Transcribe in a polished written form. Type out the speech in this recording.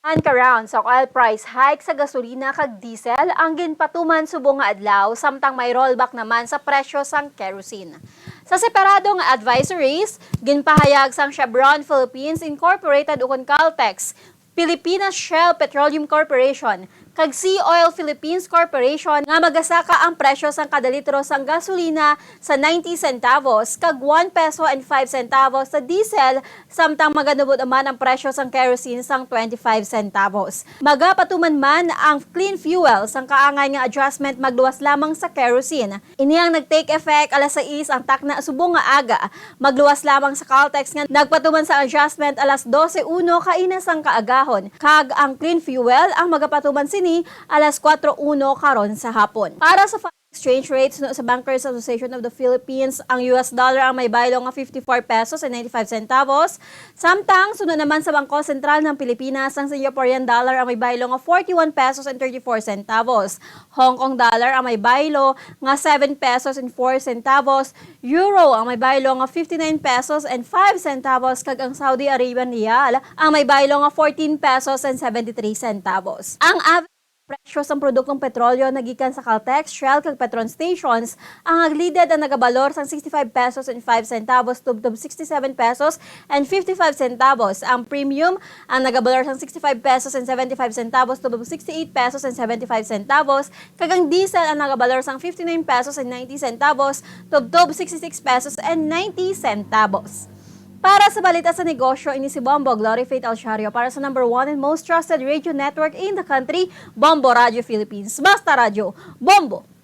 Karon sa oil price hike sa gasolina kag diesel, ang ginpatuman subong nga adlaw samtang may rollback naman sa presyo sang kerosene. Sa separado nga advisories, ginpahayag sang Chevron Philippines Incorporated ukon Caltex, Pilipinas Shell Petroleum Corporation, kag Sea Oil Philippines Corporation nga magasaka ang presyo sang kada litro sang gasolina sa 90 centavos kag 1 peso and 5 centavos sa diesel samtang maganubod naman ang presyo sang kerosene sang 25 centavos. Magapatuman man ang clean fuel sang kaangay nga adjustment magluwas lamang sa kerosene. Ini ang nag-take effect alas 6 ang takna subong nga aga. Magluwas lamang sa Caltex nga nagpatuman sa adjustment alas 12:01 kainas ang kaagahon. Kag ang clean fuel ang magapatuman alas 4:01 karon sa hapon. Para sa exchange rates sa Bankers Association of the Philippines, ang US dollar ang may baylo nga 54 pesos and 95 centavos. Samtang sunod naman sa Bangko Sentral ng Pilipinas, ang Singaporean dollar ang may baylo nga 41 pesos and 34 centavos. Hong Kong dollar ang may baylo nga 7 pesos and 4 centavos. Euro ang may baylo nga 59 pesos and 5 centavos kag ang Saudi Arabian Riyal ang may baylo nga 14 pesos and 73 centavos. Ang presyo sa produktong petrolyo nagikan sa Caltex, Shell kag Petron stations ang aglided ang nagabalor sang 65 pesos and 5 centavos tubtob 67 pesos and 55 centavos. Ang premium ang nagabalor sang 65 pesos and 75 centavos tubtob 68 pesos and 75 centavos. Kag ang diesel ang nagabalor sang 59 pesos and 90 centavos tubtob 66 pesos and 90 centavos. Para sa balita sa negosyo, ini si Bombo Glory Faith Alchario para sa number 1 and most trusted radio network in the country, Bombo Radio Philippines. Basta Radio, Bombo!